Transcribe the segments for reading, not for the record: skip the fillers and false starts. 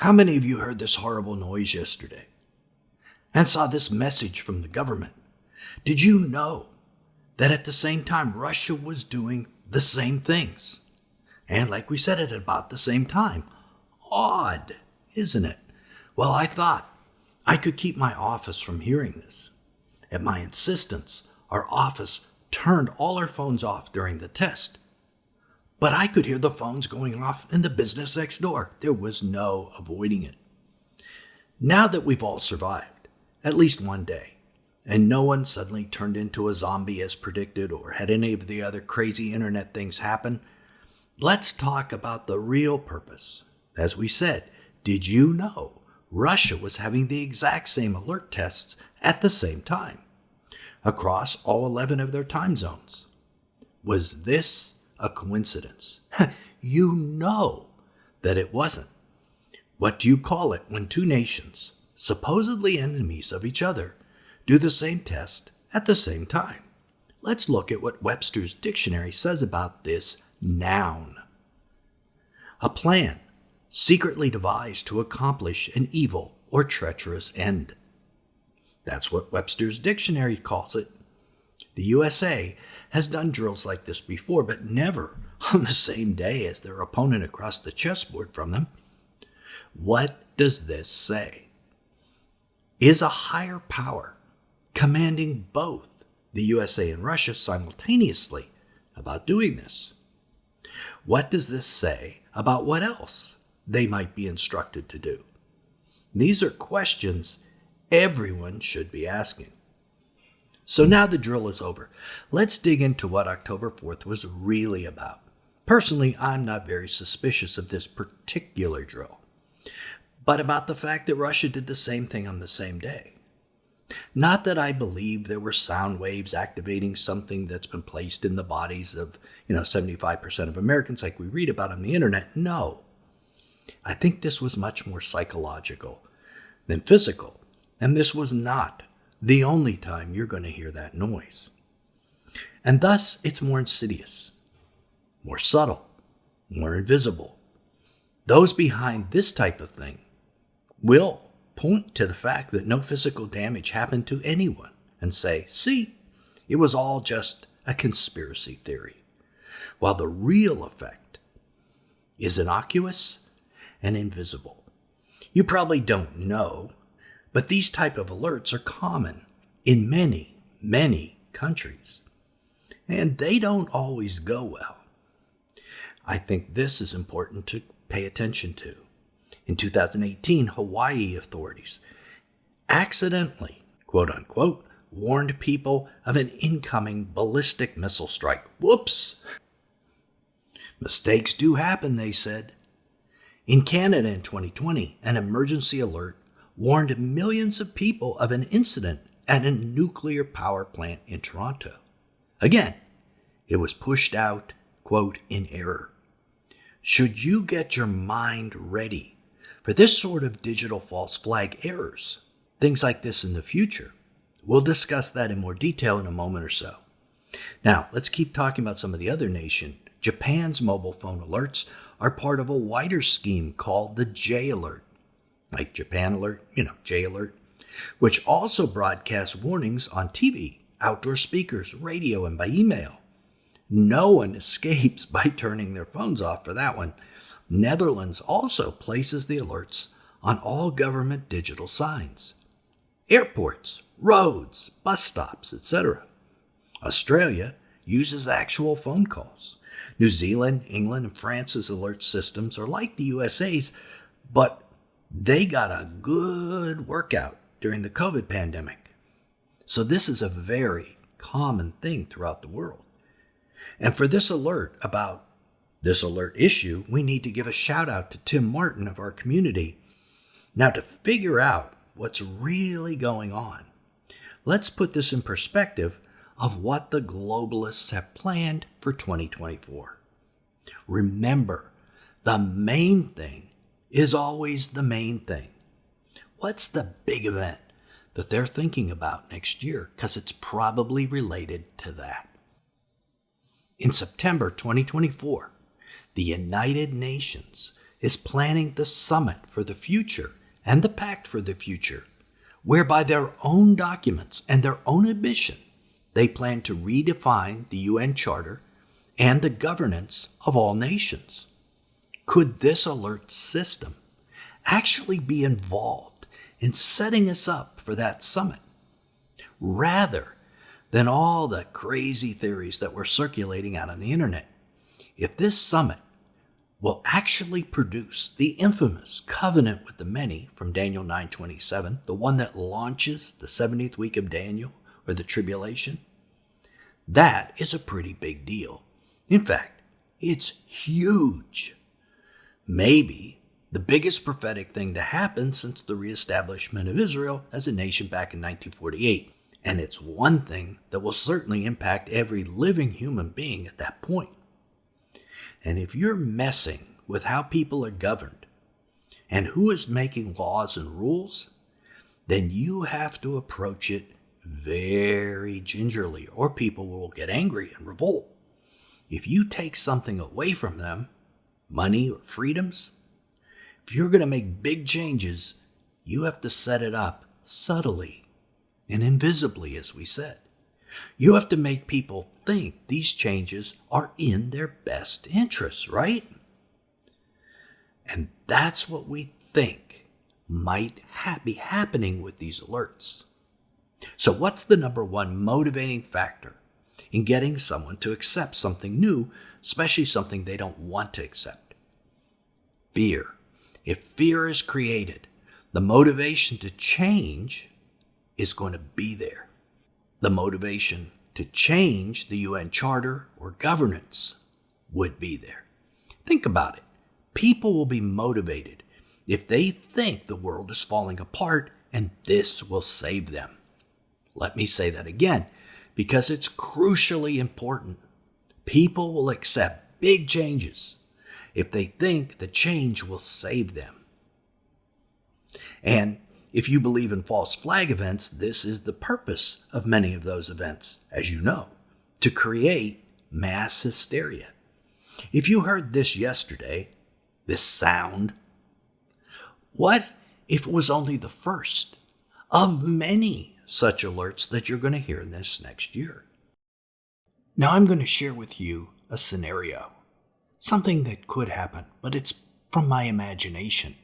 How many of you heard this horrible noise yesterday and saw this message from the government? Did you know that at the same time Russia was doing the same things? And like we said, at about the same time. Odd, isn't it? Well, I thought I could keep my office from hearing this. At my insistence, our office turned all our phones off during the test. But I could hear the phones going off in the business next door. There was no avoiding it. Now that we've all survived, at least one day, and no one suddenly turned into a zombie as predicted or had any of the other crazy internet things happen, let's talk about the real purpose. As we said, did you know Russia was having the exact same alert tests at the same time across all 11 of their time zones? Was this a coincidence? You know that it wasn't. What do you call it when two nations, supposedly enemies of each other, do the same test at the same time? Let's look at what Webster's dictionary says about this noun. A plan secretly devised to accomplish an evil or treacherous end. That's what Webster's dictionary calls it. The USA has done drills like this before, but never on the same day as their opponent across the chessboard from them. What does this say? Is a higher power commanding both the USA and Russia simultaneously about doing this? What does this say about what else they might be instructed to do? These are questions everyone should be asking. So now the drill is over. Let's dig into what October 4th was really about. Personally, I'm not very suspicious of this particular drill, but about the fact that Russia did the same thing on the same day. Not that I believe there were sound waves activating something that's been placed in the bodies of, 75% of Americans like we read about on the internet. No. I think this was much more psychological than physical, and this was not the only time you're going to hear that noise. And thus, it's more insidious, more subtle, more invisible. Those behind this type of thing will point to the fact that no physical damage happened to anyone and say, see, it was all just a conspiracy theory, while the real effect is innocuous and invisible. You probably don't know, but these type of alerts are common in many, many countries, and they don't always go well. I think this is important to pay attention to. In 2018, Hawaii authorities accidentally, quote unquote, warned people of an incoming ballistic missile strike. Whoops! Mistakes do happen, they said. In Canada in 2020, an emergency alert warned millions of people of an incident at a nuclear power plant in Toronto. Again, it was pushed out, quote, in error. Should you get your mind ready for this sort of digital false flag errors, things like this in the future? We'll discuss that in more detail in a moment or so. Now, let's keep talking about some of the other nations. Japan's mobile phone alerts are part of a wider scheme called the J Alert, like Japan Alert, J Alert, which also broadcasts warnings on TV, outdoor speakers, radio, and by email. No one escapes by turning their phones off for that one. Netherlands also places the alerts on all government digital signs, airports, roads, bus stops, etc. Australia uses actual phone calls. New Zealand, England, and France's alert systems are like the USA's, but they got a good workout during the COVID pandemic. So this is a very common thing throughout the world. And for this alert about this alert issue, we need to give a shout out to Tim Martin of our community. Now, to figure out what's really going on, let's put this in perspective of what the globalists have planned for 2024. Remember, the main thing is always the main thing. What's the big event that they're thinking about next year? Because it's probably related to that. In September 2024, the United Nations is planning the Summit for the Future and the Pact for the Future, where by their own documents and their own admission, they plan to redefine the UN Charter and the governance of all nations. Could this alert system actually be involved in setting us up for that summit, rather than all the crazy theories that were circulating out on the internet? If this summit will actually produce the infamous covenant with the many from Daniel 9:27, the one that launches the 70th week of Daniel, or the tribulation, that is a pretty big deal. In fact, it's huge. Maybe the biggest prophetic thing to happen since the reestablishment of Israel as a nation back in 1948. And it's one thing that will certainly impact every living human being at that point. And if you're messing with how people are governed and who is making laws and rules, then you have to approach it very gingerly, or people will get angry and revolt. If you take something away from them, money or freedoms, if you're going to make big changes, you have to set it up subtly and invisibly, as we said. You have to make people think these changes are in their best interests, right? And that's what we think might be happening with these alerts. So what's the number one motivating factor in getting someone to accept something new, especially something they don't want to accept? Fear. If fear is created, the motivation to change is going to be there. The motivation to change the UN Charter or governance would be there. Think about it. People will be motivated if they think the world is falling apart and this will save them. Let me say that again, because it's crucially important. People will accept big changes if they think the change will save them. And if you believe in false flag events, this is the purpose of many of those events, as you know, to create mass hysteria. If you heard this yesterday, this sound, what if it was only the first of many such alerts that you're going to hear this next year? Now I'm going to share with you a scenario, something that could happen, but it's from my imagination.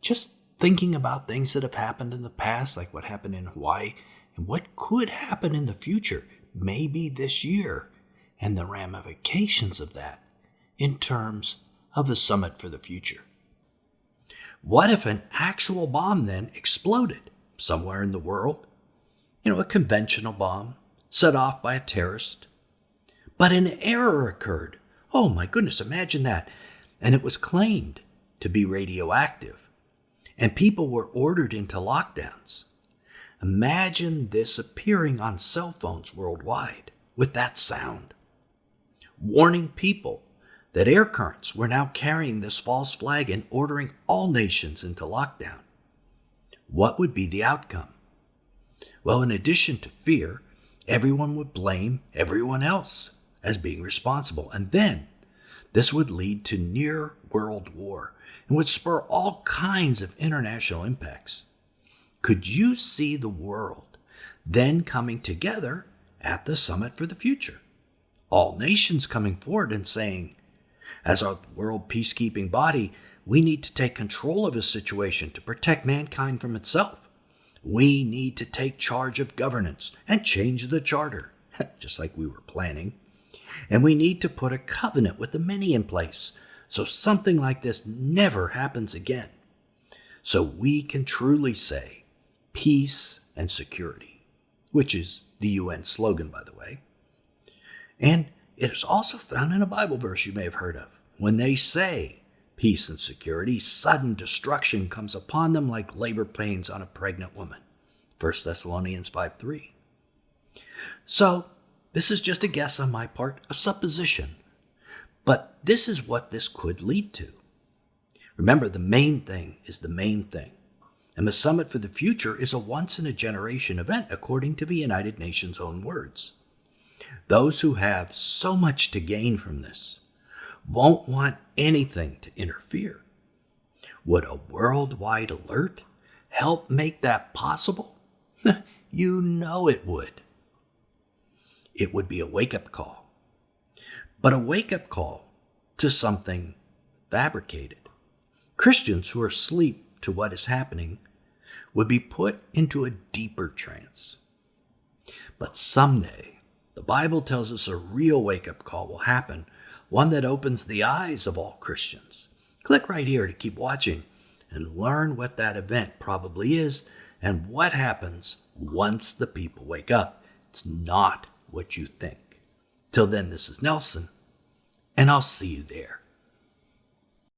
Just thinking about things that have happened in the past, like what happened in Hawaii, and what could happen in the future, maybe this year, and the ramifications of that in terms of the Summit for the Future. What if an actual bomb then exploded somewhere in the world? A conventional bomb set off by a terrorist, but an error occurred. Oh my goodness, imagine that. And it was claimed to be radioactive. And people were ordered into lockdowns. Imagine this appearing on cell phones worldwide with that sound, warning people that air currents were now carrying this false flag and ordering all nations into lockdown. What would be the outcome? Well, in addition to fear, everyone would blame everyone else as being responsible. And then this would lead to near world war and would spur all kinds of international impacts. Could you see the world then coming together at the Summit for the Future? All nations coming forward and saying, as our world peacekeeping body, we need to take control of the situation to protect mankind from itself. We need to take charge of governance and change the charter, just like we were planning. And we need to put a covenant with the many in place so something like this never happens again. So we can truly say peace and security, which is the UN slogan, by the way. And it is also found in a Bible verse you may have heard of. When they say peace and security, sudden destruction comes upon them like labor pains on a pregnant woman. 1 Thessalonians 5:3. So this is just a guess on my part, a supposition. But this is what this could lead to. Remember, the main thing is the main thing. And the Summit for the Future is a once-in-a-generation event, according to the United Nations' own words. Those who have so much to gain from this won't want anything to interfere. Would a worldwide alert help make that possible? You know it would. It would be a wake-up call. But a wake-up call to something fabricated. Christians who are asleep to what is happening would be put into a deeper trance. But someday, the Bible tells us a real wake-up call will happen, one that opens the eyes of all Christians. Click right here to keep watching and learn what that event probably is and what happens once the people wake up. It's not what you think. Till then, this is Nelson, and I'll see you there.